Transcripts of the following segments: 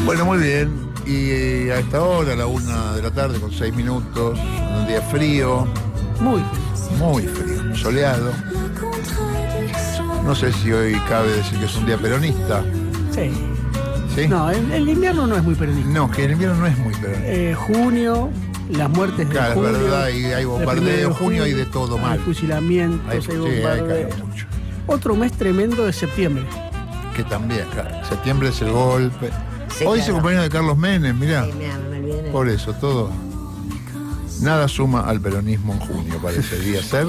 Bueno, muy bien. Y a esta hora, a la 1 de la tarde, con 6 minutos, en un día frío, muy frío, soleado. No sé si hoy cabe decir que es un día peronista. Sí. ¿Sí? No, el invierno no es muy peronista. No, que el invierno no es muy peronista. Junio, las muertes de Claro, junio. es verdad, y hay bombardeo. Junio hay de todo hay mal. fusilamientos, hay bombardeo. Mucho. Otro mes tremendo de septiembre. Que también, claro. Septiembre es el golpe. Sí, Hoy es el claro. cumpleaños de Carlos Menem, mirá. Sí, mira, me olvidé. Por eso, todo. Nada suma al peronismo en junio, parecería ser.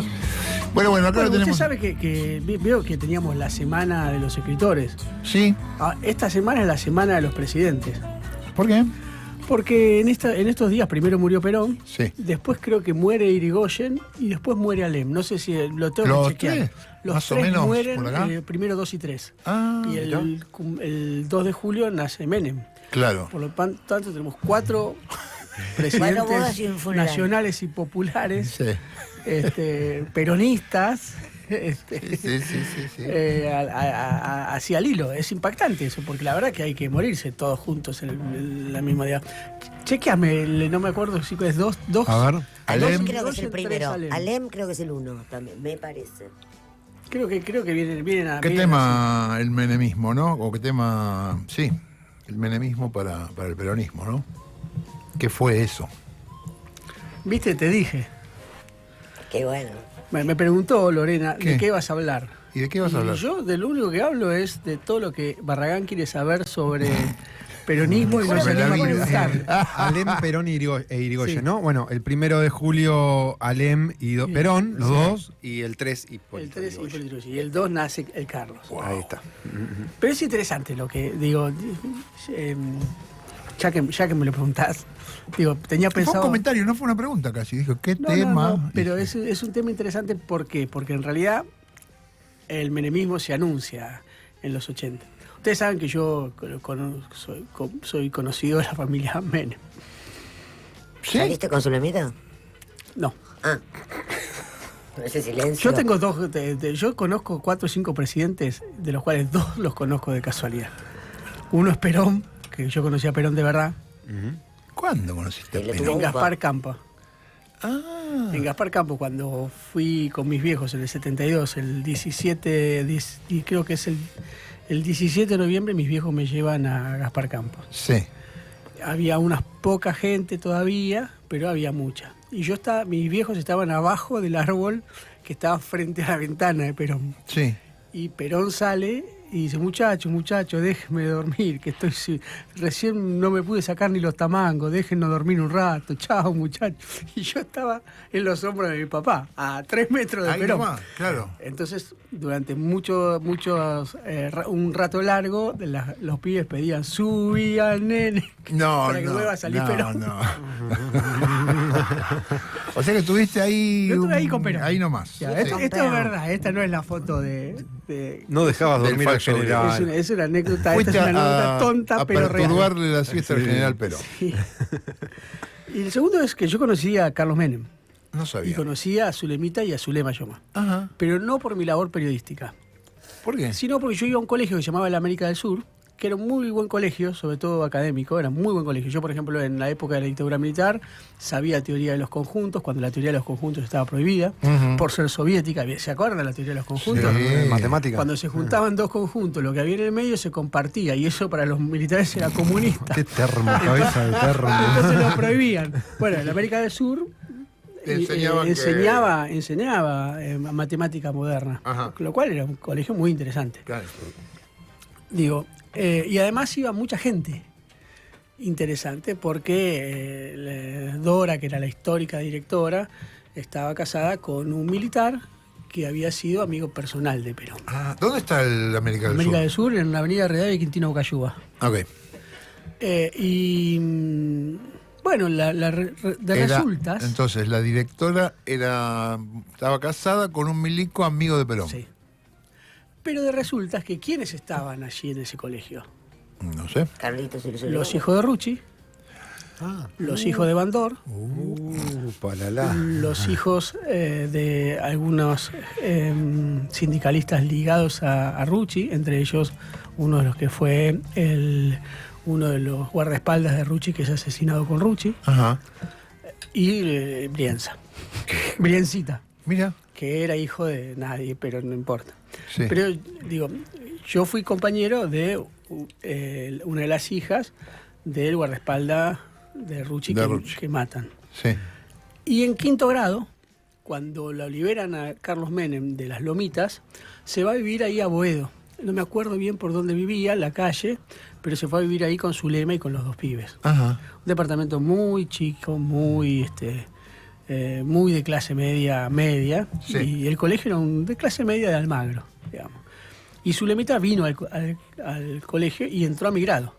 Bueno, acá Bueno, lo tenemos. usted sabe que veo que teníamos la semana de los escritores. Sí, Esta semana es la semana de los presidentes. ¿por qué? Porque en estos días primero murió Perón, Sí. después creo que muere Irigoyen y después muere Alem. No sé si lo tengo ¿Los que chequear. tres? Los Más o tres menos mueren por acá. primero 2 y 3. Ah, Y el 2 de julio nace Menem. claro. Por lo tanto tenemos 4 bodas presidentes y un funeral. nacionales y populares, Sí. peronistas, Sí. así al hilo. Es impactante eso, porque la verdad que hay que morirse todos juntos en la misma día. Chequeame, no me acuerdo si es 2. A ver. Alem Alem. creo que es el Dos y tres primero. Alem. Alem creo que es el 1 también, me parece. Creo que vienen a... ¿Qué vienen tema el menemismo, no? O qué tema, sí, el menemismo para el peronismo, ¿no? ¿Qué fue eso? así. Viste, te dije. Qué bueno. Me preguntó Lorena, ¿Qué? ¿de qué vas a hablar? ¿Y de qué vas a hablar? Y yo de lo único que hablo es de todo lo que Barragán quiere saber sobre peronismo y no se Sobre la anima a vida. preguntar. Alem, Perón e Irigoyen, Sí. ¿no? Bueno, el 1 de julio Alem y Perón, los Sí. dos, y el 3 El Hipólito 3 Yrigoyen. y el 2 nace el Carlos. Ahí está. Pero es interesante lo que digo, ya que me lo preguntás, digo, tenía Fue un pensado... comentario, no fue una pregunta casi. Dijo, ¿qué No, tema? no, pero Dije, es un tema interesante, ¿por qué? Porque en realidad el menemismo se anuncia en los 80. Ustedes saben que yo soy conocido de la familia Menem. ¿Sí? ¿Saliste con Zulemita? No. Ah. Ese silencio. Yo tengo yo conozco 4 o 5 presidentes, de los cuales 2 los conozco de casualidad. Uno es Perón, que yo conocí a Perón de verdad, ¿Cuándo conociste a Y le Perón? tuvo- en Gaspar Campo. Ah, En Gaspar Campo, cuando fui con mis viejos en el 72, el 17, y creo que es el 17 de noviembre, mis viejos me llevan a Gaspar Campo. sí. Había unas poca gente todavía, pero había mucha. Y mis viejos estaban abajo del árbol que estaba frente a la ventana de Perón. Sí. Y Perón sale y dice, muchacho, déjenme dormir, que recién no me pude sacar ni los tamangos, déjennos dormir un rato, chao muchacho. Y yo estaba en los hombros de mi papá, a 3 metros de Ahí Perón. nomás, claro. Entonces, durante un rato largo, los pibes pedían, subí al nene, No, para que vuelva a salir Perón. No. O sea que estuviste ahí. Yo estuve ahí con Perón. Ahí nomás. Ya, Sí. esto es verdad, esta no es la foto de No dejabas Del dormir al falso general. es una anécdota, esta Fuiste es una anécdota tonta, a pero real. perturbarle la siesta al Sí. general Perón. Sí. Y el segundo es que yo conocí a Carlos Menem No y sabía. conocí a Zulemita y a Zulema Yoma, Ajá. pero no por mi labor periodística, ¿Por qué? sino porque yo iba a un colegio que se llamaba la América del Sur, que era un muy buen colegio, sobre todo académico, era un muy buen colegio. Yo, por ejemplo, en la época de la dictadura militar, sabía teoría de los conjuntos, cuando la teoría de los conjuntos estaba prohibida, Ujú. por ser soviética. ¿Se acuerdan de la teoría de los conjuntos? Sí. Matemática. Cuando se juntaban 2 conjuntos, lo que había en el medio se compartía, y eso para los militares era comunista. Qué termo, cabeza de termo. Entonces lo prohibían. Bueno, en América del Sur Te enseñaban que- enseñaba matemática moderna, Ajá. lo cual era un colegio muy interesante. Claro. Digo, y además iba mucha gente interesante porque Dora, que era la histórica directora, estaba casada con un militar que había sido amigo personal de Perón. Ah, ¿dónde está el América del América Sur? del Sur, en la avenida Redave y Quintino Bocayuba. Ok. Bueno, resultas... Entonces, la directora estaba casada con un milico amigo de Perón. Sí. Pero de resultas que ¿quiénes estaban allí en ese colegio? No sé. Carlitos y Los hijos de Rucci, los hijos de Bandor, Palala. los hijos de algunos sindicalistas ligados a Rucci, entre ellos uno de los que fue uno de los guardaespaldas de Rucci, que es asesinado con Rucci, Ajá. y Brienza. Briencita, Mira. que era hijo de nadie, pero no importa. Sí. Pero digo, yo fui compañero de una de las hijas del guardaespaldas de Rucci, De que, Rucci. que matan. Sí. Y en quinto grado, cuando lo liberan a Carlos Menem de las Lomitas, se va a vivir ahí a Boedo. No me acuerdo bien por dónde vivía, la calle, pero se fue a vivir ahí con Zulema y con los dos pibes. Ajá. Un departamento muy chico, muy muy de clase media, Sí. y el colegio era de clase media de Almagro, digamos. Y Zulemita vino al colegio y entró a mi grado.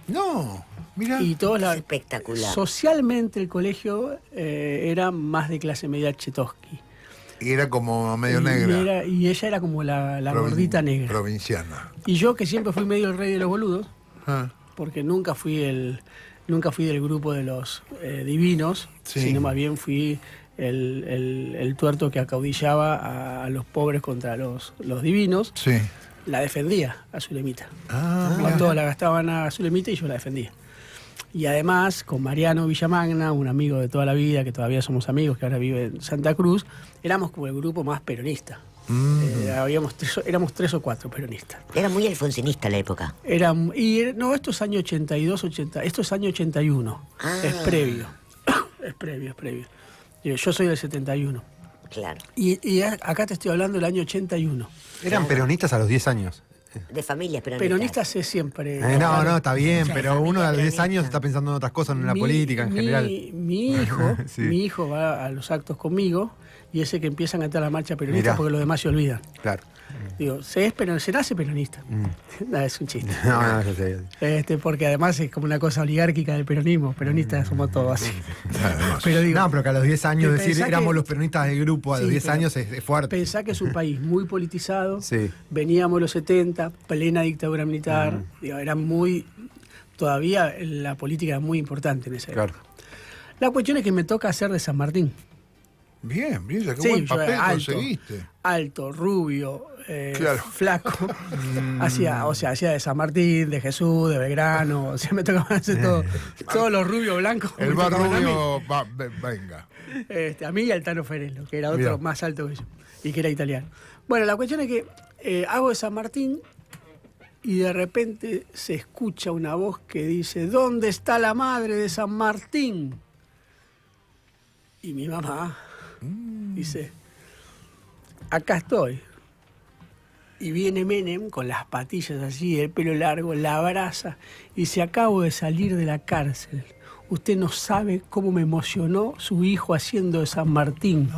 No, mira. Y todos Es espectacular. socialmente el colegio era más de clase media Chetosky. Y era como medio Y negra. y ella era como la gordita negra. Provinciana. Y yo, que siempre fui medio el rey de los boludos, Ah, porque nunca fui del grupo de los divinos, Sí. sino más bien fui el tuerto que acaudillaba a los pobres contra los divinos. sí. La defendía a Zulemita. Ah, A todos la gastaban a Zulemita y yo la defendía. Y además, con Mariano Villamagna, un amigo de toda la vida, que todavía somos amigos, que ahora vive en Santa Cruz, éramos como el grupo más peronista. Éramos 3 o 4 peronistas. Era muy alfonsinista la época. No, esto es año 82, 80, esto es año 81. Ah. Es previo. Es previo. Yo soy del 71. Claro. Y acá te estoy hablando del año 81. Eran peronistas a los 10 años. De familias peronistas. Peronistas es siempre. No, está bien, Mucha pero uno a los 10 familia años peronista. está pensando en otras cosas, en la política en general. Sí. Mi hijo va a los actos conmigo y ese que empiezan a cantar la marcha peronista Mirá. porque los demás se olvidan. Claro. Digo, se nace peronista. No, es un chiste. No, ya sé. Porque además es como una cosa oligárquica del peronismo. Peronistas somos todos así. Pero digo, No, pero que a los 10 años que decir pensá éramos que- los peronistas del grupo, a los Sí, 10 pero años es fuerte. pensá que es un país muy politizado. Sí. Veníamos los 70, plena dictadura militar. Digo, era muy. Todavía la política era muy importante en esa época. Claro. La cuestión es que me toca hacer de San Martín. bien, Brisa, qué Sí, buen yo papel era alto, conseguiste. alto, rubio, Claro. flaco. hacía de San Martín, de Jesús, de Belgrano. O sea, me tocaban hacer todos los rubios blancos. El me más tocaban a mí. rubio, venga. A mí y al Tano Ferello, que era otro Mirá. más alto que yo y que era italiano. Bueno, la cuestión es que hago de San Martín y de repente se escucha una voz que dice: ¿dónde está la madre de San Martín? Y mi mamá dice: acá estoy. Y viene Menem con las patillas así, el pelo largo, la abraza y dice: acabo de salir de la cárcel. Usted no sabe cómo me emocionó su hijo haciendo de San Martín.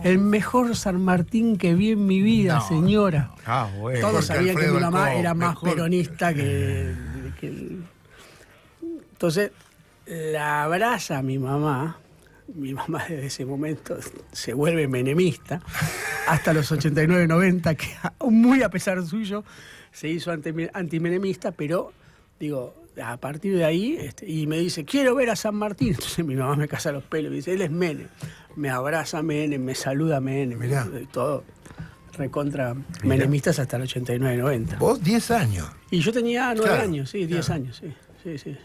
El mejor San Martín que vi en mi vida, No, señora. Ah, bueno. Todos Jorge sabían que Alfredo mi mamá Alcoa, era más mejor. peronista que Entonces, la abraza a mi mamá. Mi mamá desde ese momento se vuelve menemista, hasta los 89, 90, que muy a pesar suyo se hizo antimenemista, pero digo, a partir de ahí, y me dice: quiero ver a San Martín. Entonces mi mamá me casa los pelos y dice: él es Menem. Me abraza Menem, me saluda Menem, Mirá. todo recontra menemistas hasta el 89, 90. Vos 10 años. Y yo tenía 9 Claro, años, sí, 10 claro. años, sí.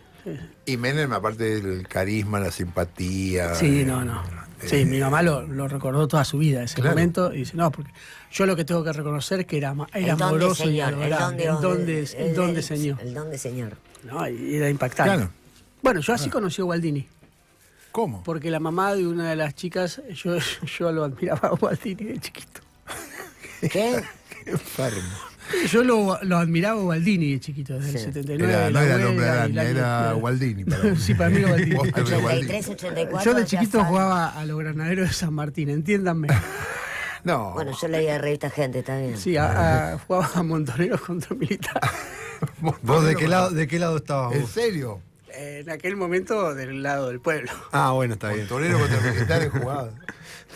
Y Menem, aparte del carisma, la simpatía. Sí, no. Sí, mi mamá lo recordó toda su vida, ese Claro. momento, y dice: no, porque yo lo que tengo que reconocer es que era El don de amoroso y señor, adorable. El don de señor. El don de señor. No, y era impactante. Claro. Bueno, yo así conocí a Gualdini, ¿Cómo? porque la mamá de una de las chicas, yo lo admiraba a Gualdini de chiquito. ¿Qué? Enfermo. Yo lo admiraba a Gualdini de chiquito, desde el Sí. 79. No la era el hombre abuela, araña, y era Gualdini. Para vos. Sí, para mí era Gualdini. Póster de Gualdini. 83, 84. Yo de ya chiquito sabe. jugaba a los granaderos de San Martín, entiéndanme. No. Bueno, yo leía revista Gente, está bien. Sí, jugaba a montoneros contra militares. ¿Vos de qué lado estabas ¿En vos? serio? En aquel momento del lado del pueblo. Ah, bueno, está bien. Torero contra militares jugado.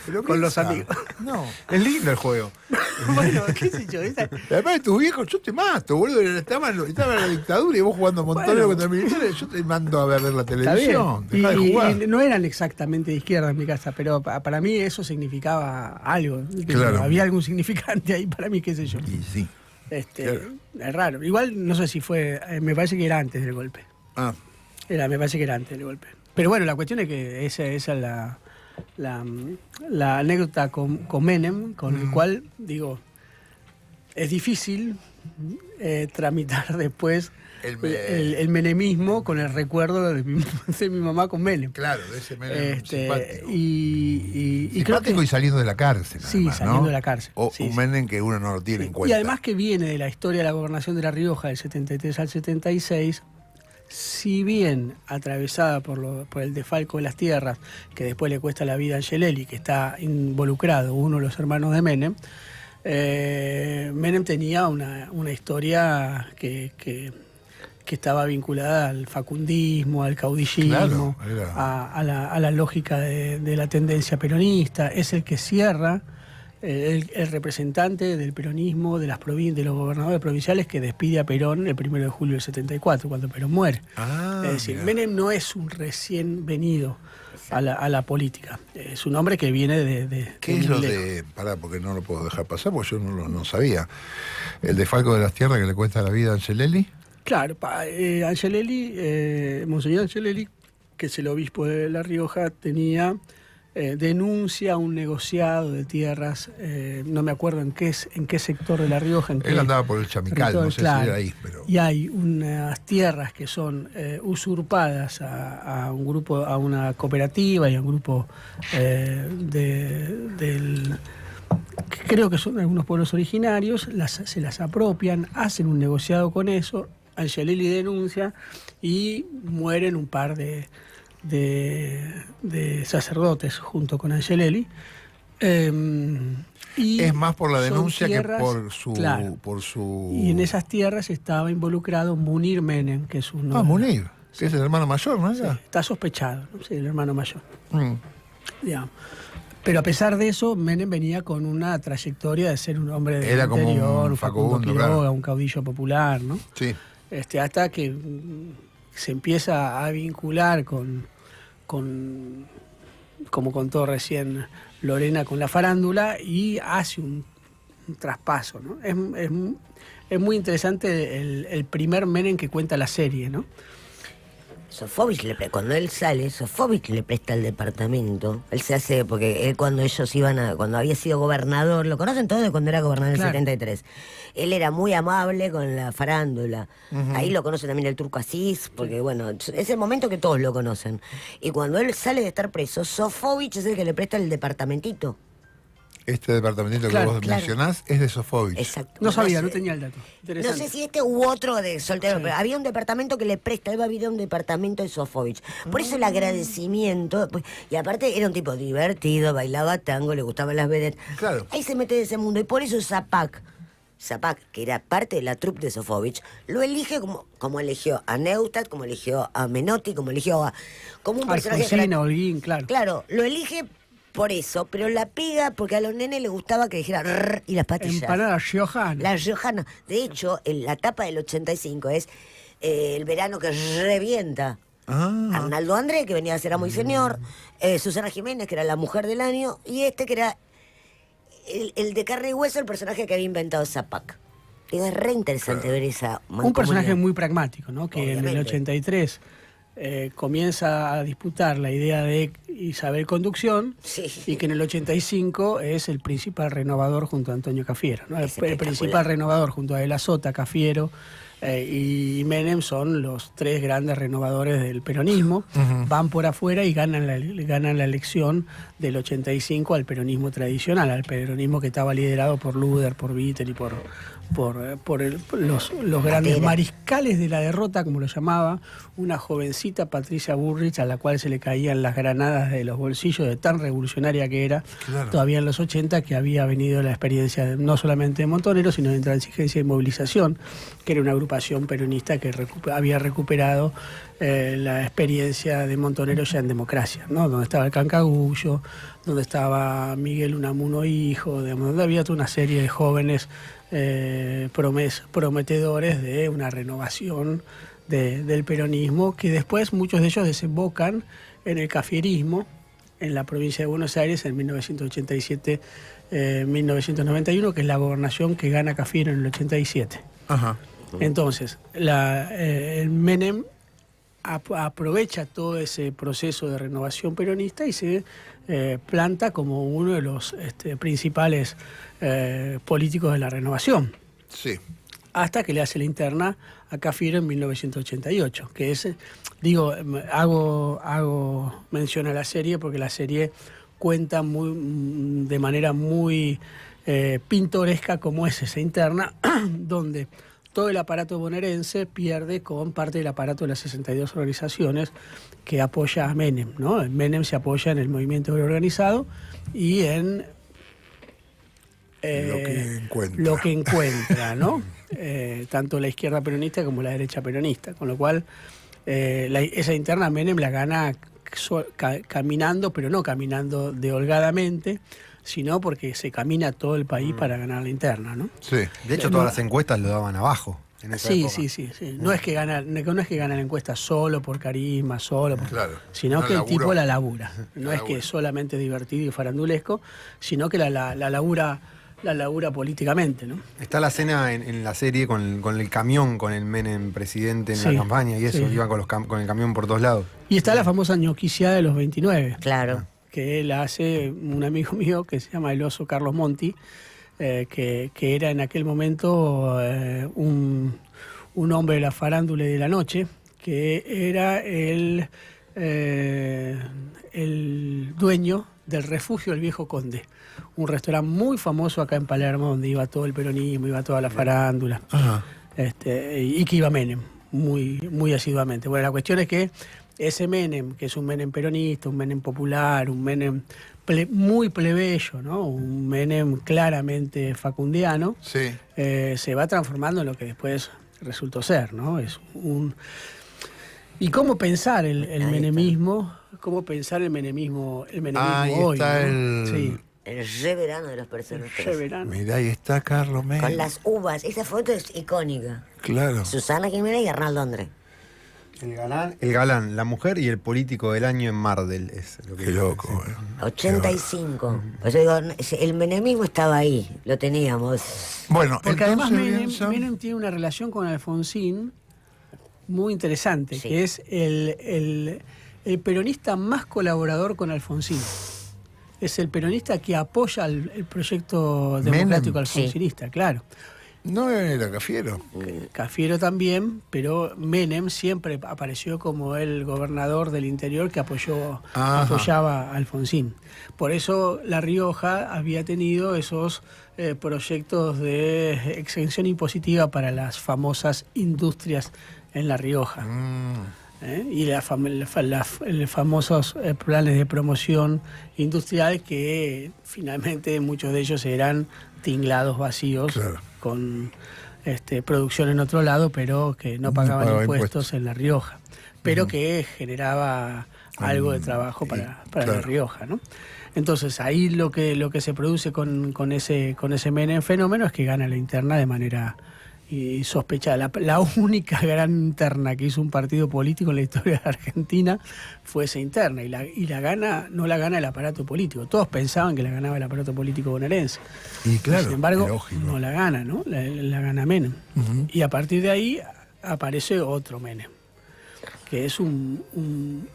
Pero con los piensa, amigos. No. Es lindo el juego. Bueno, qué sé yo. Además de tus viejos, yo te mato, boludo. Estaba en la dictadura y vos jugando montonero Bueno. contra militares, yo te mando a ver la Está bien. televisión. Dejá de jugar. Y no eran exactamente de izquierda en mi casa, pero para mí eso significaba algo. Claro. Había algún significante ahí para mí, qué sé yo. Y sí. Claro. Es raro. Igual no sé si fue, me parece que era antes del golpe. Ah, Me parece que era antes del golpe. Pero bueno, la cuestión es que esa es la anécdota con Menem, con el cual, digo, es difícil tramitar después el menemismo con el recuerdo de mi mamá con Menem. claro, de ese Menem simpático. Y creo Simpático que, y saliendo de la cárcel. Sí, además, saliendo ¿no? de la cárcel. O Sí, un sí. Menem que uno no lo tiene en cuenta. Y además que viene de la historia de la gobernación de La Rioja del 73 al 76, si bien atravesada por el desfalco de las tierras, que después le cuesta la vida a Angelelli, que está involucrado, uno de los hermanos de Menem, Menem tenía una historia que estaba vinculada al facundismo, al caudillismo, Claro, a la lógica de la tendencia peronista. Es el que cierra, el representante del peronismo de los gobernadores provinciales que despide a Perón el 1 de julio del 74, cuando Perón muere. Ah, Es decir, mirá. Menem no es un recién venido a la política. Es un hombre que viene de ¿Qué de es lo muy lejos. de...? Pará, porque no lo puedo dejar pasar, porque yo no sabía. ¿El desfalco de las tierras que le cuesta la vida a Angelelli? Claro, Angelelli, Monseñor Angelelli, que es el obispo de La Rioja, tenía denuncia un negociado de tierras, no me acuerdo en qué sector de La Rioja. Él andaba por el Chamical, no sé si era ahí, pero... Y hay unas tierras que son usurpadas a un grupo, a una cooperativa y a un grupo que creo que son de algunos pueblos originarios, se las apropian, hacen un negociado con eso, Angelelli denuncia y mueren un par de sacerdotes junto con Angelelli. Y Es más por la son denuncia tierras, que por su... claro. por su... Y en esas tierras estaba involucrado Munir Menem, que es uno... Munir, que es el hermano mayor, ¿no? Sí, está sospechado, ¿no? Sí, el hermano mayor. Mm. Digamos. Pero a pesar de eso, Menem venía con una trayectoria de ser un hombre del Era como un interior, Facundo, Quiroga, claro. un caudillo popular, ¿no? Sí. Hasta que se empieza a vincular con como contó recién Lorena, con la farándula y hace un traspaso, ¿no? Es muy interesante el primer Menem que cuenta la serie, ¿no? Sofovich, cuando él sale, Sofovich le presta el departamento. Él se hace, porque él cuando había sido gobernador, lo conocen todos de cuando era gobernador en el 73. Él era muy amable con la farándula. Ahí lo conoce también el Turco Asís, porque bueno, es el momento que todos lo conocen. Y cuando él sale de estar preso, Sofovich es el que le presta el departamentito. Este departamentito que Claro, vos mencionás es de Sofovich. Exacto. No sabía, no sé- tenía el dato. No Interesante. sé si este u otro de soltero, Sí. pero había un departamento que le presta, él va a vivir a un departamento de Sofovich. Por eso el agradecimiento, pues, y aparte era un tipo divertido, bailaba tango, le gustaban las vedettes. Claro. Ahí se mete de ese mundo, y por eso Zapac, que era parte de la troupe de Sofovich, lo elige como eligió a Neustadt, como eligió a Menotti, como eligió como un personaje... Alfonsina, Holguín, claro. Claro, lo elige por eso, pero la pega porque a los nenes les gustaba que dijera "rrr" y las patillas. Empanada riojana. La riojana. De hecho, en la tapa del 85 es el verano que revienta. Arnaldo André, que venía a ser amo y señor, Susana Jiménez, que era la mujer del año, y este que era el de carne y hueso, el personaje que había inventado Zapac. Digo, es re interesante ver esa Un personaje mancomunidad. muy pragmático, ¿no? Que en el Obviamente. 83 comienza a disputar la idea de Isabel Conducción Sí. y que en el 85 es el principal renovador junto a Antonio Cafiero, ¿no? Es El espectacular. principal renovador junto a De la Sota, Cafiero y Menem son los tres grandes renovadores del peronismo. Van por afuera y ganan la elección del 85 al peronismo tradicional, al peronismo que estaba liderado por Luder, por Vittel y por los grandes Matera. mariscales de la derrota, como lo llamaba, una jovencita Patricia Bullrich a la cual se le caían las granadas platas de los bolsillos de tan revolucionaria que era, Claro. todavía en los 80, que había venido la experiencia no solamente de Montonero, sino de Intransigencia y Movilización, que era una agrupación peronista que había recuperado la experiencia de Montonero ya en democracia, ¿no? Donde estaba el Cancagullo, donde estaba Miguel Unamuno hijo, digamos, donde había toda una serie de jóvenes prometedores de una renovación del peronismo, que después muchos de ellos desembocan en el cafierismo en la provincia de Buenos Aires en 1987-1991, que es la gobernación que gana Cafiero en el 87. Ajá. Entonces, el Menem aprovecha todo ese proceso de renovación peronista y se planta como uno de los principales políticos de la renovación, Sí. hasta que le hace la interna a Cafiero en 1988, que es, digo, hago mención a la serie porque la serie cuenta de manera muy pintoresca cómo es esa interna, donde todo el aparato bonaerense pierde con parte del aparato de las 62 organizaciones que apoya a Menem, ¿no? Menem se apoya en el movimiento obrero organizado y en lo que encuentra, ¿no? Tanto la izquierda peronista como la derecha peronista, con lo cual esa interna Menem la gana caminando, pero no caminando de holgadamente, sino porque se camina todo el país para ganar la interna, ¿no? Sí. De hecho, todas las encuestas lo daban abajo. En esa Sí, época. sí. No es que gana la encuesta solo por carisma, Claro. sino No que el laburó. tipo la labura. No La es que labura. es solamente divertido y farandulesco, sino que la labura políticamente, ¿no? Está la escena en la serie con el camión, con el Menem presidente en Sí, la campaña y eso, sí. iba con el camión por todos lados. Y está la famosa ñoquiciada de los 29. Claro. Que él hace un amigo mío que se llama el oso Carlos Monti, que era en aquel momento un hombre de la farándula y de la noche, que era el dueño del Refugio del Viejo Conde, un restaurante muy famoso acá en Palermo, donde iba todo el peronismo, iba toda la farándula, Ajá. y que iba Menem muy, muy asiduamente. Bueno, la cuestión es que ese Menem, que es un Menem peronista, un Menem popular, un Menem muy plebeyo, ¿no? Un Menem claramente facundiano, Sí. se va transformando en lo que después resultó ser, ¿no? ¿Y cómo pensar el menemismo? ¿Cómo pensar el menemismo Ahí hoy? está ¿no? Sí, El re verano de los personajes. ese verano. Mirá, ahí está Carlos Menem. Con las uvas. Esa foto es icónica. Claro. Susana Jiménez y Arnaldo André. El galán, la mujer y el político del año en Mardel. Es lo que Qué loco, sí. 85. Por eso digo, el menemismo estaba ahí. Lo teníamos. Bueno, Porque además entonces, Bielsa, Menem tiene una relación con Alfonsín muy interesante, Sí. que es el peronista más colaborador con Alfonsín. Es el peronista que apoya el proyecto democrático Menem. alfonsinista, claro. no era Cafiero. Cafiero también, pero Menem siempre apareció como el gobernador del interior que Ajá. apoyaba a Alfonsín. Por eso La Rioja había tenido esos proyectos de exención impositiva para las famosas industrias en La Rioja. Y los famosos planes de promoción industrial que finalmente muchos de ellos eran tinglados vacíos, Claro. con producción en otro lado, pero que no pagaban pagaba impuestos en La Rioja, pero que generaba algo de trabajo para claro. La Rioja, ¿no? Entonces ahí lo que se produce con ese Menem fenómeno es que gana la interna de manera sospechada. La única gran interna que hizo un partido político en la historia de Argentina fue esa interna, y la gana, no la gana el aparato político. Todos pensaban que la ganaba el aparato político bonaerense. Y claro, Sin embargo, lógico. no la gana, ¿no? La gana Menem. Y a partir de ahí aparece otro Menem, que es un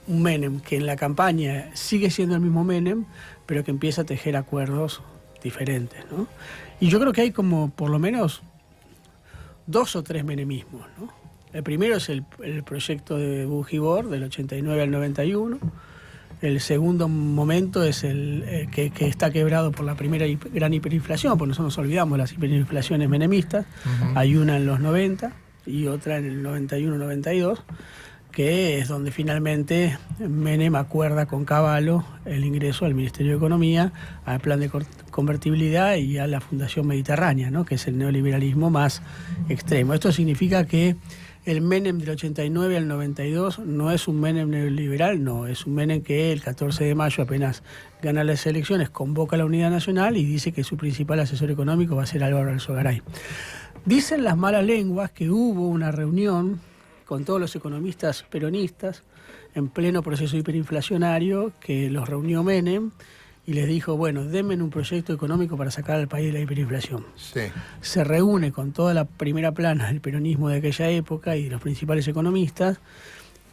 Menem que en la campaña sigue siendo el mismo Menem, pero que empieza a tejer acuerdos diferentes, ¿no? Y yo creo que hay como por lo menos 2 o 3 menemismos, ¿no? El primero es el proyecto de Bujibor del 89 al 91. El segundo momento es el que está quebrado por la primera gran hiperinflación, porque nosotros nos olvidamos las hiperinflaciones menemistas. Hay una en los 90 y otra en el 91-92. que es donde finalmente Menem acuerda con Cavallo el ingreso al Ministerio de Economía, al plan de convertibilidad y a la Fundación Mediterránea, ¿no? Que es el neoliberalismo más extremo. Esto significa que el Menem del 89 al 92 no es un Menem neoliberal, no, es un Menem que el 14 de mayo, apenas gana las elecciones, convoca a la Unidad Nacional y dice que su principal asesor económico va a ser Álvaro Alzogaray. Dicen las malas lenguas que hubo una reunión con todos los economistas peronistas en pleno proceso hiperinflacionario, que los reunió Menem y les dijo, bueno, denme un proyecto económico para sacar al país de la hiperinflación. Sí. Se reúne con toda la primera plana del peronismo de aquella época y los principales economistas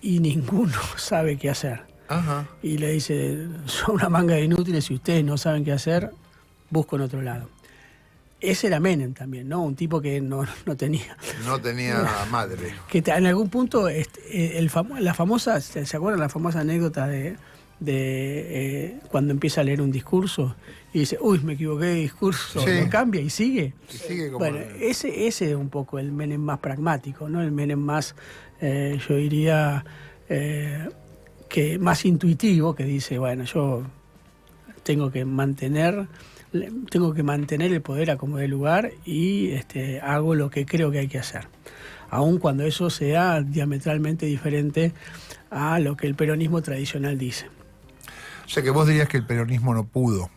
y ninguno sabe qué hacer. Ajá. Y le dice, son una manga de inútiles, si ustedes no saben qué hacer, busco en otro lado. Ese era Menem también, ¿no? Un tipo que no tenía... No tenía madre. Que en algún punto, la famosa, ¿se acuerdan la famosa anécdota de cuando empieza a leer un discurso y dice, uy, me equivoqué de discurso, Sí. lo cambia y sigue? Y sigue como... Bueno, ese es un poco el Menem más pragmático, ¿no? El Menem más, yo diría, que más intuitivo, que dice, bueno, yo tengo que mantener el poder a como dé lugar y hago lo que creo que hay que hacer, aun cuando eso sea diametralmente diferente a lo que el peronismo tradicional dice. O sea que vos dirías que el peronismo no pudo.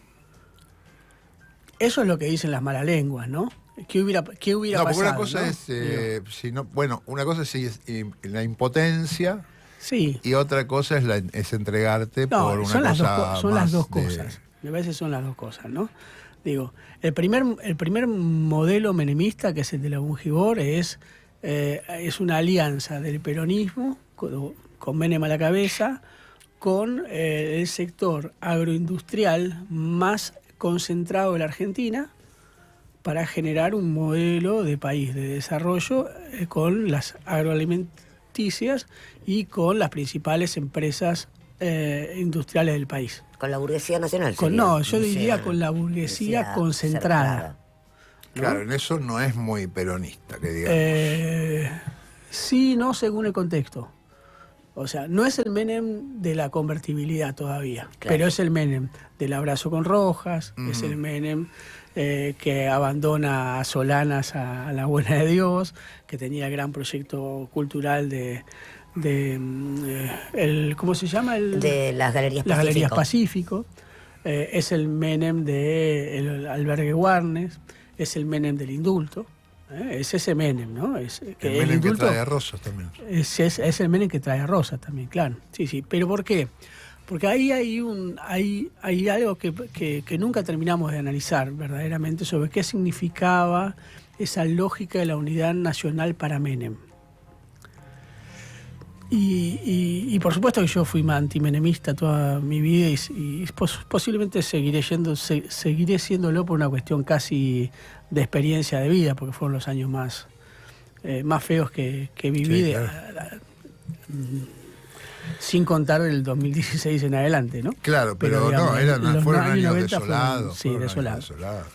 Eso es lo que dicen las malas lenguas, ¿no? ¿Qué hubiera No, pasado? porque una cosa ¿no? es, si no, bueno, una cosa es la impotencia Sí. y otra cosa es entregarte No, por una son las cosa son las más dos de- cosas. Me parece que son las dos cosas, ¿no? Digo, el primer modelo menemista, que es el de la Bungibor, es una alianza del peronismo, con Menem a la cabeza, con el sector agroindustrial más concentrado de la Argentina, para generar un modelo de país de desarrollo con las agroalimenticias y con las principales empresas industriales del país. Con la burguesía nacional. No, yo diría con la burguesía concentrada. Claro, en eso no es muy peronista, que digamos. Sí, no, según el contexto. O sea, no es el Menem de la convertibilidad todavía, pero es el Menem del abrazo con Rojas, es el Menem que abandona a Solanas a la buena de Dios, que tenía el gran proyecto cultural ¿cómo se llama? De las Galerías Las Galerías Pacífico. Pacífico. Es el Menem del albergue Warnes, es el Menem del indulto. Es ese Menem, ¿no? El Menem que trae a Rosas también. Es el Menem que trae a Rosas también, claro. Sí, sí. ¿Pero por qué? Porque ahí hay algo que nunca terminamos de analizar verdaderamente sobre qué significaba esa lógica de la unidad nacional para Menem. Y por supuesto que yo fui antimenemista toda mi vida y posiblemente seguiré siéndolo por una cuestión casi de experiencia de vida, porque fueron los años más feos que viví, Sí, claro. sin contar del 2016 en adelante, ¿no? Claro, pero digamos, no, fueron años 90 desolados. sí, fueron años desolados.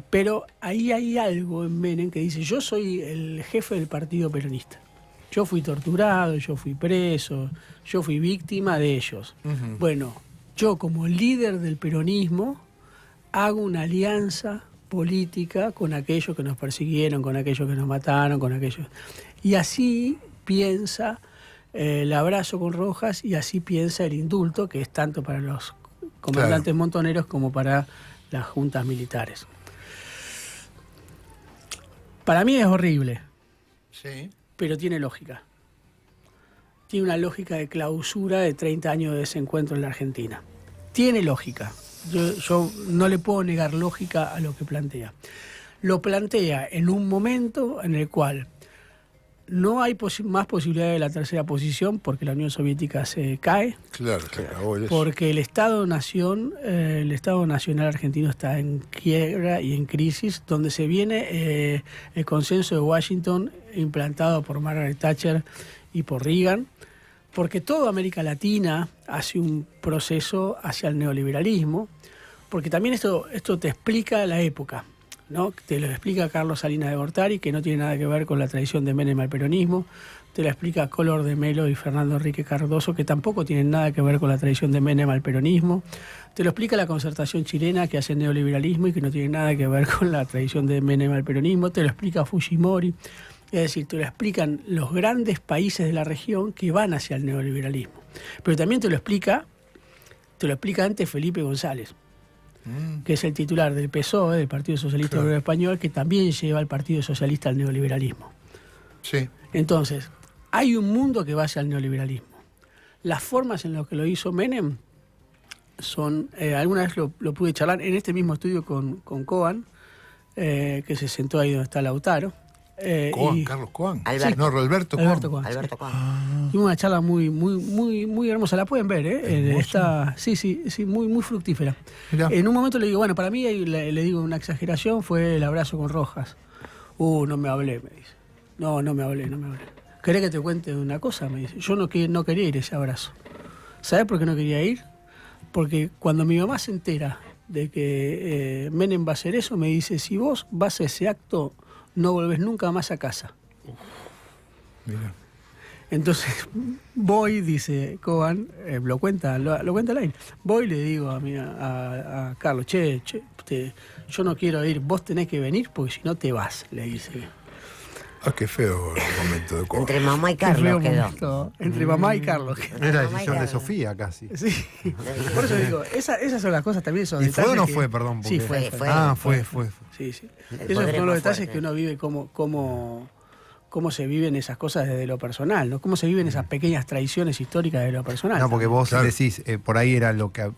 Pero ahí hay algo en Menem que dice, yo soy el jefe del partido peronista. Yo fui torturado, yo fui preso, yo fui víctima de ellos. Ujú. Bueno, yo como líder del peronismo hago una alianza política con aquellos que nos persiguieron, con aquellos que nos mataron, con aquellos... Y así piensa el abrazo con Rojas y así piensa el indulto, que es tanto para los comandantes montoneros como para las juntas militares. Para mí es horrible, Sí. pero tiene lógica. Tiene una lógica de clausura de 30 años de desencuentro en la Argentina. Tiene lógica. Yo no le puedo negar lógica a lo que plantea. Lo plantea en un momento en el cual no hay más posibilidad de la tercera posición porque la Unión Soviética se cae, Claro, se acabó eso. porque el Estado-Nación, el Estado Nacional argentino está en quiebra y en crisis, donde se viene el consenso de Washington implantado por Margaret Thatcher y por Reagan, porque toda América Latina hace un proceso hacia el neoliberalismo, porque también esto te explica la época. ¿no? Te lo explica Carlos Salinas de Gortari, que no tiene nada que ver con la tradición de Menem al peronismo. Te lo explica Color de Melo y Fernando Enrique Cardoso, que tampoco tienen nada que ver con la tradición de Menem al peronismo. Te lo explica la Concertación chilena, que hace neoliberalismo y que no tiene nada que ver con la tradición de Menem al peronismo. Te lo explica Fujimori. Es decir, te lo explican los grandes países de la región que van hacia el neoliberalismo. Pero también te lo explica antes Felipe González, que es el titular del PSOE, del Partido Socialista Obrero Español, que también lleva al Partido Socialista al neoliberalismo. Sí. Entonces, hay un mundo que va hacia el neoliberalismo. Las formas en las que lo hizo Menem son, alguna vez lo pude charlar en este mismo estudio con Coan, que se sentó ahí donde está Lautaro. Carlos Coan. Alberto. No, Roberto Coan. Alberto Coan. Alberto Coan. Tuvimos una charla muy hermosa, la pueden ver, está, sí, muy fructífera. Mirá. En un momento le digo, bueno, para mí, le digo una exageración, fue el abrazo con Rojas. No me hablé, me dice. No me hablé. ¿Querés que te cuente una cosa? Me dice. Yo no quería ir a ese abrazo. ¿Sabés por qué no quería ir? Porque cuando mi mamá se entera de que Menem va a hacer eso, me dice, si vos vas a ese acto, no volvés nunca más a casa. Mira. Entonces voy, dice Coan, lo cuenta al aire. Voy y le digo a Carlos, yo no quiero ir, vos tenés que venir porque si no te vas, le dice. Qué feo el momento de Coan. Entre mamá y Carlos quedó. Momento, entre mamá y Carlos. Era Mamá y decisión de Carlos. Sofía casi. Sí. Por eso digo, esas son las cosas también. Son ¿Y fue o detalles no que- fue, perdón? Sí, porque- fue. Fue. Sí. El Esos poder es son los más detalles fuerte. que uno vive, cómo se viven esas cosas desde lo personal, ¿no? Cómo se viven esas pequeñas traiciones históricas de lo personal. No, porque vos Claro. decís, por ahí era lo que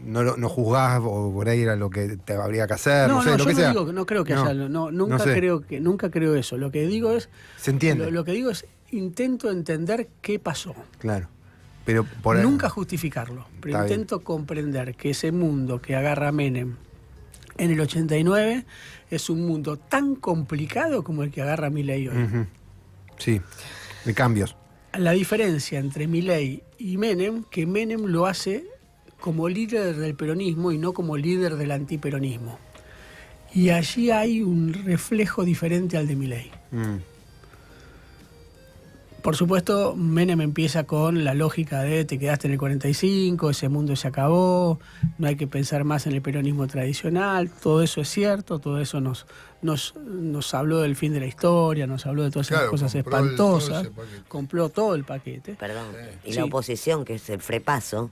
no juzgás, o por ahí era lo que te habría que hacer, no sé, lo yo que no sea. digo, no creo que No, haya, nunca no sé. nunca creo eso. Lo que digo es, Se entiende. lo que digo es, intento entender qué pasó. Claro. Pero por ahí. Nunca justificarlo, pero Está bien. intento comprender que ese mundo que agarra Menem en el 89 es un mundo tan complicado como el que agarra Milei hoy. Ujú. Sí, de cambios. La diferencia entre Milei y Menem, que Menem lo hace como líder del peronismo y no como líder del antiperonismo. Y allí hay un reflejo diferente al de Milei. Mm. Por supuesto, Menem empieza con la lógica de te quedaste en el 45, ese mundo se acabó, no hay que pensar más en el peronismo tradicional, todo eso es cierto, todo eso nos habló del fin de la historia, nos habló de todas esas Claro, cosas compró todo espantosas, ese paquete. compró todo el paquete. Perdón. Y Sí. la oposición, que es el frepaso,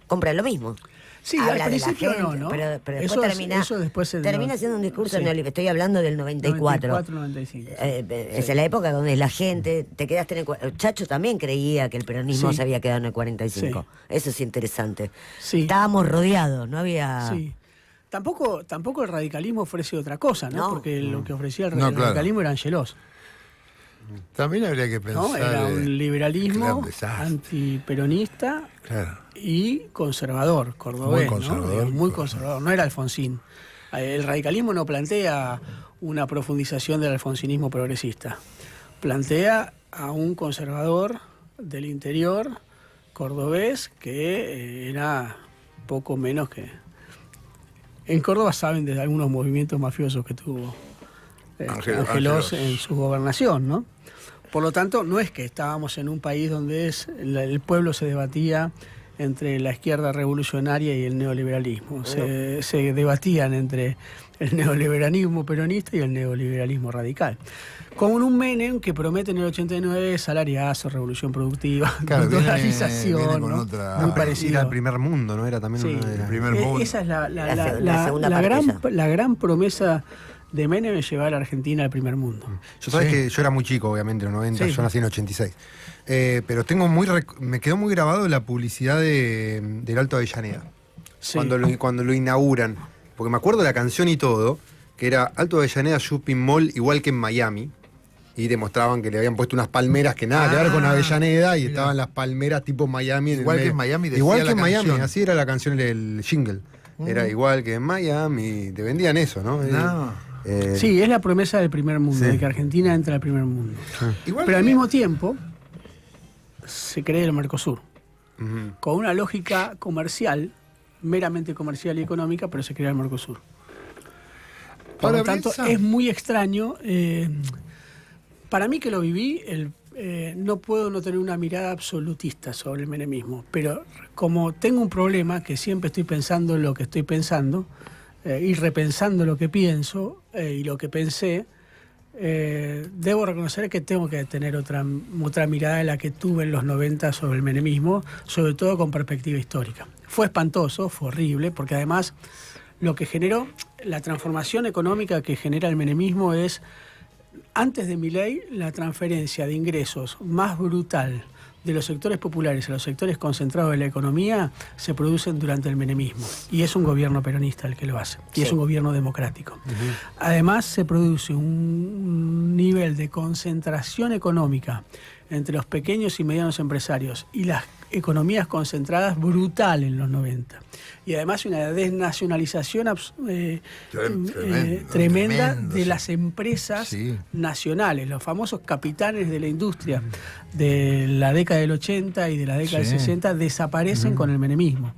compra lo mismo. Sí, Habla al de la principio gente, no. pero después Eso termina, después termina siendo un discurso sí. neoliberal. Estoy hablando del 94. 95. Es la época donde la gente, te quedaste en el Chacho también creía que el peronismo Sí. se había quedado en el 45. Eso es interesante. Sí. Estábamos rodeados, no había... Sí. Tampoco el radicalismo ofrece otra cosa, ¿no? No. Porque lo que ofrecía el No, claro. radicalismo era Angelós, También habría que pensar. ¿no? Era un liberalismo gran desastre. antiperonista Claro. y conservador, cordobés, Muy conservador, ¿no? Muy claro. conservador, no era Alfonsín. El radicalismo no plantea una profundización del alfonsinismo progresista. Plantea a un conservador del interior cordobés que era poco menos que... En Córdoba saben de algunos movimientos mafiosos que tuvo Angelós Angelós. en su gobernación, ¿no? Por lo tanto, no es que estábamos en un país donde el pueblo se debatía entre la izquierda revolucionaria y el neoliberalismo. Se debatían entre el neoliberalismo peronista y el neoliberalismo radical. Con un Menem que promete en el 89 salariazo, revolución productiva, Claro, dolarización, viene con ¿no? otra- Muy Ah, parecido. Era el primer mundo, ¿no? Era también Sí. una de las... El primer mundo. Esa es La segunda parte la gran promesa de Menem es llevar a la Argentina al primer mundo. Yo sabes Sí. que yo era muy chico, obviamente, en los 90, Sí. yo nací en 86. Pero me quedó muy grabado la publicidad del Alto Avellaneda. Sí. Cuando lo inauguran. Porque me acuerdo la canción y todo, que era Alto Avellaneda Shopping Mall, igual que en Miami. Y demostraban que le habían puesto unas palmeras que nada que ver con Avellaneda, y mira. estaban las palmeras tipo Miami. Igual el que en medio. Miami decía Igual que la en Miami, canción. así era la canción, el jingle. Era igual que en Miami, te vendían eso, ¿no? No. Sí, es la promesa del primer mundo, Sí. de que Argentina entra al primer mundo. Igual Pero al que- mismo tiempo se cree el Mercosur, Ujú. con una lógica comercial, meramente comercial y económica, pero se crea el Mercosur. Por Para lo tanto, Bielsa. es muy extraño. Para mí que lo viví, no puedo no tener una mirada absolutista sobre el menemismo, pero como tengo un problema, que siempre estoy pensando lo que estoy pensando, y repensando lo que pienso y lo que pensé, debo reconocer que tengo que tener otra mirada de la que tuve en los 90 sobre el menemismo, sobre todo con perspectiva histórica. Fue espantoso, fue horrible, porque además lo que generó, la transformación económica que genera el menemismo es, antes de Milei, la transferencia de ingresos más brutal de los sectores populares a los sectores concentrados de la economía se producen durante el menemismo. Y es un gobierno peronista el que lo hace. Y es un gobierno democrático. Además, se produce un nivel de concentración económica entre los pequeños y medianos empresarios y las economías concentradas brutal en los 90. Y además una desnacionalización tremenda de las empresas nacionales, los famosos capitanes de la industria de la década del 80 y de la década del 60 desaparecen con el menemismo.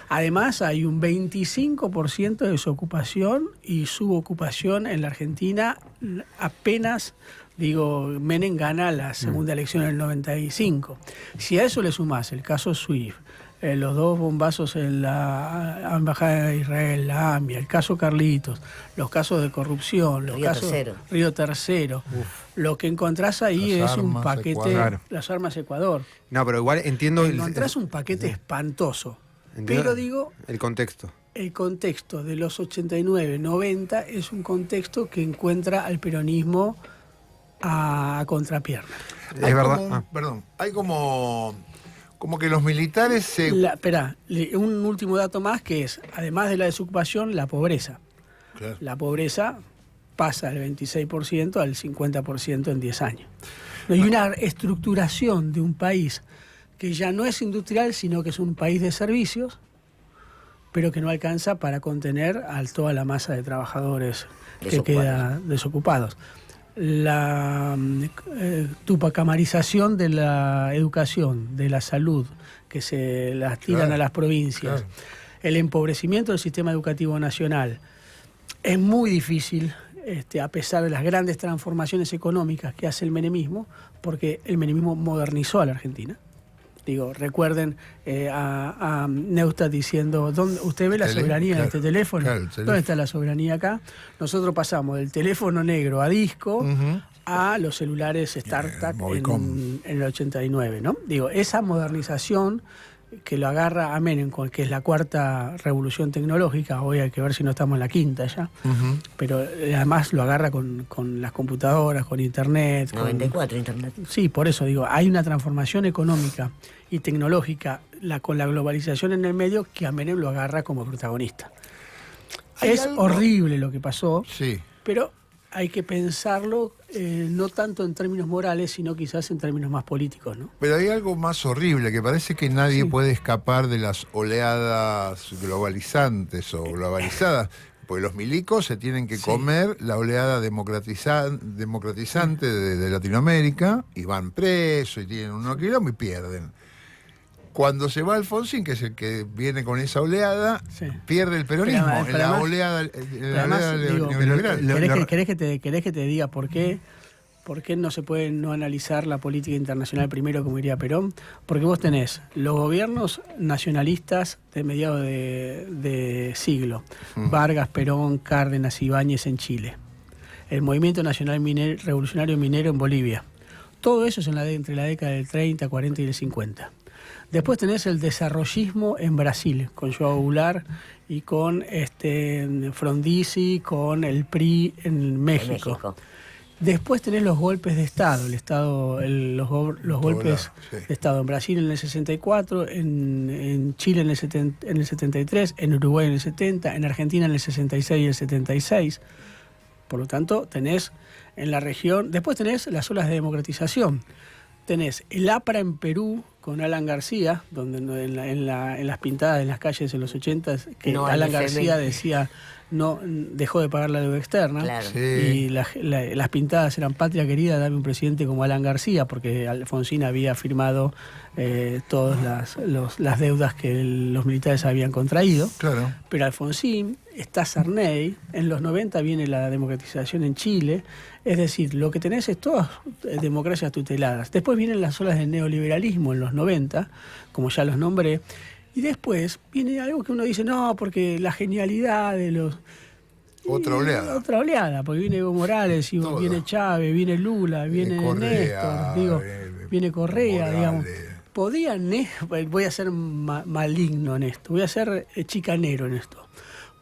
Además hay un 25% de desocupación y subocupación en la Argentina apenas. Menem gana la segunda elección en el 95. Si a eso le sumás el caso SWIFT, los 2 bombazos en la Embajada de Israel, la AMIA, el caso Carlitos, los casos de corrupción, los casos Río Tercero, lo que encontrás ahí es un paquete, las armas Ecuador. No, pero igual entiendo... Encontrás un paquete espantoso. Pero el contexto. El contexto de los 89, 90 es un contexto que encuentra al peronismo a contrapierna. Es verdad. Perdón, hay como que los militares Esperá, un último dato más que es, además de la desocupación, la pobreza. Claro. La pobreza pasa del 26% al 50% en 10 años. Hay una estructuración de un país que ya no es industrial, sino que es un país de servicios, pero que no alcanza para contener a toda la masa de trabajadores que queda desocupados. La tupacamarización de la educación, de la salud, que se las tiran a las provincias, el empobrecimiento del sistema educativo nacional. Es muy difícil, a pesar de las grandes transformaciones económicas que hace el menemismo, porque el menemismo modernizó a la Argentina. Recuerden a Neustadt diciendo, ¿usted ve la soberanía de este teléfono? ¿Dónde está la soberanía acá? Nosotros pasamos del teléfono negro a disco a los celulares StarTAC en el 89, ¿no? Esa modernización que lo agarra a Menem, que es la 4ª revolución tecnológica, hoy hay que ver si no estamos en la 5ª ya, pero además lo agarra con las computadoras, con Internet. 94 Internet. Sí, por eso hay una transformación económica y tecnológica con la globalización en el medio que a Menem lo agarra como protagonista. Es horrible lo que pasó, pero hay que pensarlo no tanto en términos morales, sino quizás en términos más políticos, ¿no? Pero hay algo más horrible, que parece que nadie puede escapar de las oleadas globalizantes o globalizadas, porque los milicos se tienen que comer la oleada democratizante de Latinoamérica, y van presos y tienen un quilombo y pierden. Cuando se va Alfonsín, que es el que viene con esa oleada, pierde el peronismo en la oleada neoliberal. ¿Querés que te diga por qué no se puede no analizar la política internacional primero, como diría Perón? Porque vos tenés los gobiernos nacionalistas de mediados de siglo, Vargas, Perón, Cárdenas, Ibáñez en Chile, el Movimiento Nacional Revolucionario Minero en Bolivia. Todo eso es entre la década del 30, 40 y el 50. Después tenés el desarrollismo en Brasil, con João Goulart y con Frondizi, con el PRI en México. Después tenés los golpes de Estado, los golpes de Estado en Brasil en el 64, en Chile en el 73, en Uruguay en el 70, en Argentina en el 66 y el 76. Por lo tanto, tenés en la región, después tenés las olas de democratización. Tenés el APRA en Perú con Alan García, donde en las pintadas en las calles en los 80 que Alan García decía no dejó de pagar la deuda externa. Claro. Sí. Y las pintadas eran patria querida, dame un presidente como Alan García, porque Alfonsín había firmado todas las deudas que los militares habían contraído. Claro. Pero Alfonsín, está Sarney, en los 90 viene la democratización en Chile, es decir, lo que tenés es todas democracias tuteladas. Después vienen las olas del neoliberalismo en los 90, como ya los nombré, y después viene algo que uno dice, no, porque la genialidad de los... Otra oleada. Otra oleada, porque viene Evo Morales, y Todo. viene Chávez, viene Lula, viene Correa, Néstor, viene Correa, Morales. digamos. Podía, voy a ser maligno en esto, voy a ser chicanero en esto.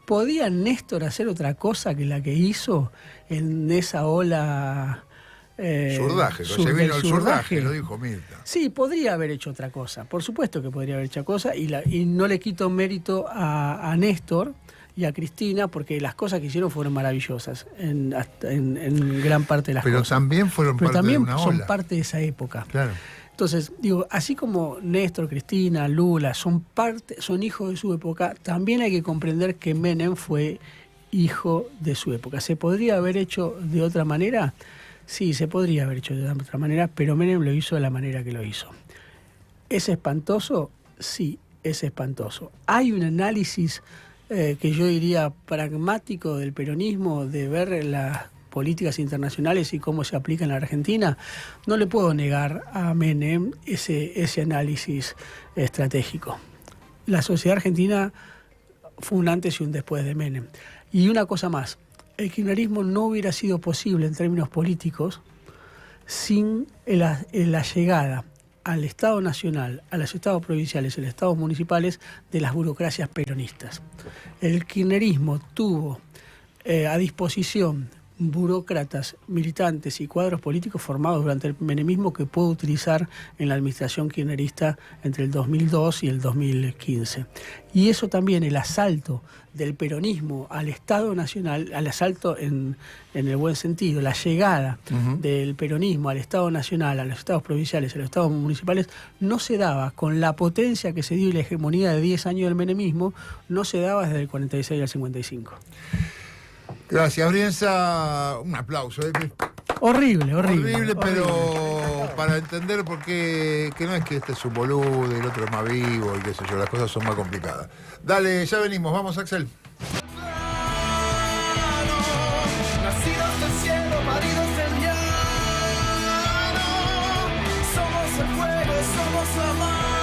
¿Podía Néstor hacer otra cosa que la que hizo en esa ola? Surdaje, se vino el surdaje, lo dijo Mirta. Sí, podría haber hecho otra cosa, por supuesto que podría haber hecho cosa, y no le quito mérito a Néstor y a Cristina, porque las cosas que hicieron fueron maravillosas en gran parte de las Pero cosas. también fueron Pero parte también de una son ola. parte de esa época. Claro. Entonces, digo, así como Néstor, Cristina, Lula son hijos de su época, también hay que comprender que Menem fue hijo de su época. ¿Se podría haber hecho de otra manera? Sí, se podría haber hecho de otra manera, pero Menem lo hizo de la manera que lo hizo. ¿Es espantoso? Sí, es espantoso. Hay un análisis que yo diría pragmático del peronismo, de ver las políticas internacionales y cómo se aplica en la Argentina. No le puedo negar a Menem ese análisis estratégico. La sociedad argentina fue un antes y un después de Menem. Y una cosa más, el kirchnerismo no hubiera sido posible en términos políticos sin la llegada al Estado Nacional, a los Estados provinciales y a los Estados municipales de las burocracias peronistas. El kirchnerismo tuvo a disposición burócratas, militantes y cuadros políticos formados durante el menemismo que pudo utilizar en la administración kirchnerista entre el 2002 y el 2015. Y eso también, el asalto del peronismo al Estado Nacional, al asalto en el buen sentido, la llegada del peronismo al Estado Nacional, a los Estados provinciales, a los Estados municipales, no se daba con la potencia que se dio y la hegemonía de 10 años del menemismo, no se daba desde el 46 al 55. Gracias, Brienza. Un aplauso. Horrible. Horrible, pero para entender por qué, que no es que este es un boludo y el otro es más vivo y qué sé yo, las cosas son más complicadas. Dale, ya venimos, vamos, Axel. Nacidos del cielo, maridos del llano, somos el fuego, somos la mar.